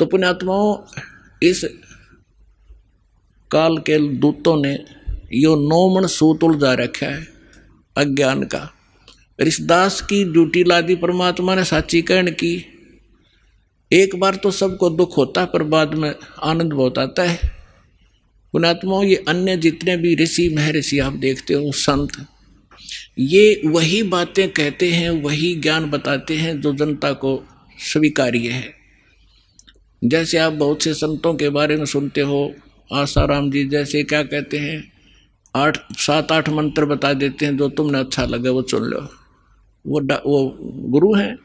तो पुण्यात्माओं, इस काल के दूतों ने यो 9 मन सूत उलझा रखा है अज्ञान का। इस दास की ड्यूटी ला दी परमात्मा ने साची कहन की। एक बार तो सबको दुख होता है पर बाद में आनंद बहुत आता है। पुण्यात्माओं, ये अन्य जितने भी ऋषि महर्षि आप देखते हो, संत, ये वही बातें कहते हैं, वही ज्ञान बताते हैं जो जनता को स्वीकार्य है। जैसे आप बहुत से संतों के बारे में सुनते हो, आसाराम जी जैसे क्या कहते हैं, 7-8 मंत्र बता देते हैं, जो तुमने अच्छा लगे वो चुन लो। वो गुरु हैं।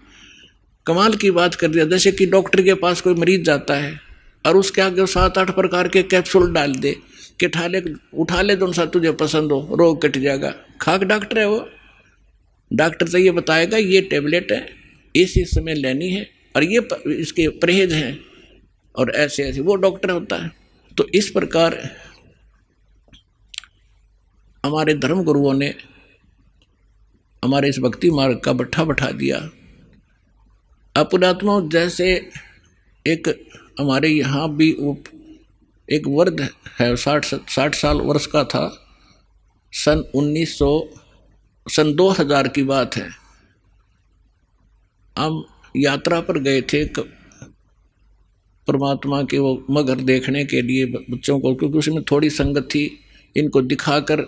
कमाल की बात कर दिया। जैसे कि डॉक्टर के पास कोई मरीज जाता है और उसके आगे 7-8 प्रकार के कैप्सूल डाल दे कि उठा ले जो सा तुझे पसंद हो, रोग कट जाएगा। खाक डॉक्टर है वो। डॉक्टर तो ये बताएगा ये टेबलेट है, इस समय लेनी है और ये इसके परहेज हैं और ऐसे ऐसे, वो डॉक्टर होता है। तो इस प्रकार हमारे धर्म गुरुओं ने हमारे इस भक्ति मार्ग का बैठा दिया। पुण्यात्मा, जैसे एक हमारे यहाँ भी एक वृद्ध है, 60 साल वर्ष का था। सन 2000 की बात है। हम यात्रा पर गए थे परमात्मा के वो मगर देखने के लिए बच्चों को, क्योंकि उसमें थोड़ी संगत थी। इनको दिखाकर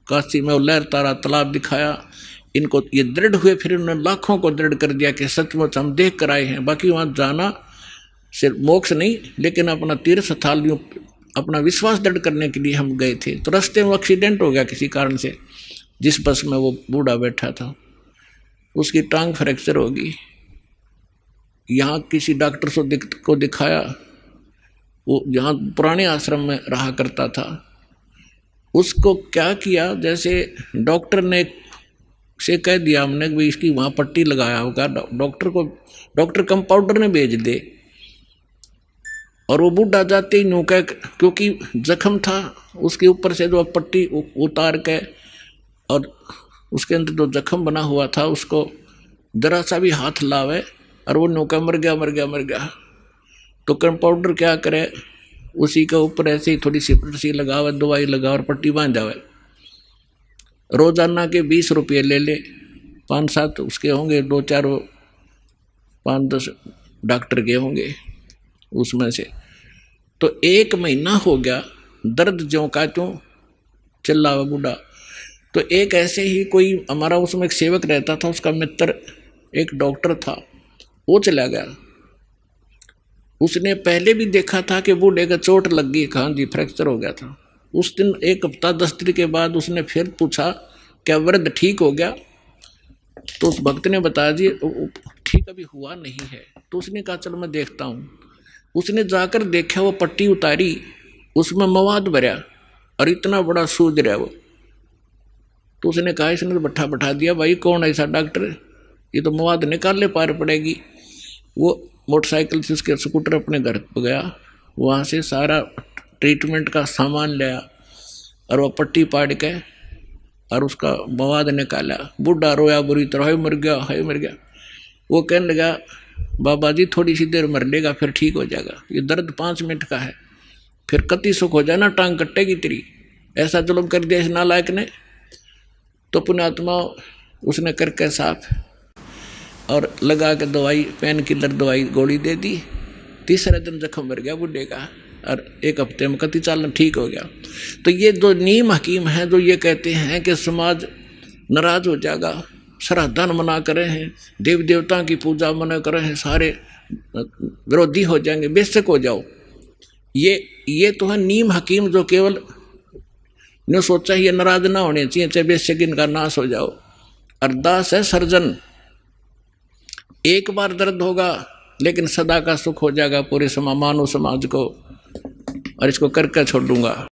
काशी में लहर तारा तालाब दिखाया। इनको ये दृढ़ हुए, फिर उन्होंने लाखों को दृढ़ कर दिया कि सचमुच हम देख कर आए हैं। बाकी वहाँ जाना सिर्फ मोक्ष नहीं, लेकिन अपना तीर्थ स्थल, अपना विश्वास दृढ़ करने के लिए हम गए थे। तो रास्ते में एक्सीडेंट हो गया किसी कारण से। जिस बस में वो बूढ़ा बैठा था उसकी टांग फ्रैक्चर हो गई। यहाँ किसी डॉक्टर को दिखाया, वो जहाँ पुराने आश्रम में रहा करता था। उसको क्या किया, जैसे डॉक्टर ने से कह दिया हमने कि इसकी वहाँ पट्टी लगाया होगा, डॉक्टर कंपाउंडर ने भेज दे। और वो बूढ़ा जाते ही नौका, क्योंकि जख्म था उसके ऊपर से जो पट्टी उतार के और उसके अंदर जो जख्म बना हुआ था उसको जरा सा भी हाथ लावे और वो नौका मर गया। तो कंपाउंडर क्या करे, उसी के ऊपर ऐसे ही थोड़ी सी पट्टी लगावे, दवाई लगा और पट्टी बांध जावे। रोजाना के 20 रुपये ले ले, 5-7 उसके होंगे, 2-4 5-10 डॉक्टर के होंगे उसमें से। तो 1 महीना हो गया, दर्द ज्यों का त्यों चिल्ला हुआ बूढ़ा। तो एक ऐसे ही कोई हमारा उसमें एक सेवक रहता था, उसका मित्र एक डॉक्टर था, वो चला गया। उसने पहले भी देखा था कि बूढ़े का चोट लग गई, हाँ जी फ्रैक्चर हो गया था। उस दिन 1 हफ्ता 10 दिन के बाद उसने फिर पूछा क्या वृद्ध ठीक हो गया? तो उस भक्त ने बताया जी ठीक अभी हुआ नहीं है। तो उसने कहा चलो मैं देखता हूँ। उसने जाकर देखा, वो पट्टी उतारी, उसमें मवाद भरा और इतना बड़ा सूज रहा वो। तो उसने कहा इसने तो बैठा दिया, भाई कौन ऐसा डॉक्टर, ये तो मवाद निकालने पार पड़ेगी। वो मोटरसाइकिल से उसके स्कूटर अपने घर पर गया, वहाँ से सारा ट्रीटमेंट का सामान लिया और वह पट्टी पाड़ के और उसका मवाद निकाला। बूढ़ा रोया बुरी तरह, हाय मर गया। वो कहने लगा बाबा जी थोड़ी सी देर मर लेगा फिर ठीक हो जाएगा, ये दर्द 5 मिनट का है, फिर कति सुख हो जाना, टांग कटेगी तेरी। ऐसा जुल्म कर दिया इस नालायक ने। तो पुण्यात्मा उसने करके साफ और लगा के दवाई, पेन किलर दवाई गोली दे दी। तीसरे दिन जख्म मर गया बूढ़े का और 1 हफ्ते में कति चालन ठीक हो गया। तो ये जो नीम हकीम हैं जो ये कहते हैं कि समाज नाराज हो जाएगा, श्राद्धन मना कर रहे हैं, देव देवता की पूजा मना कर रहे हैं, सारे विरोधी हो जाएंगे, बेशक हो जाओ। ये तो है नीम हकीम जो केवल ने सोचा ये नाराज ना होने चाहिए, चाहे बेशक इनका नाश हो जाओ। अरदास है सर्जन, एक बार दर्द होगा लेकिन सदा का सुख हो जाएगा पूरे मानव समाज को, और इसको करके छोड़ दूंगा।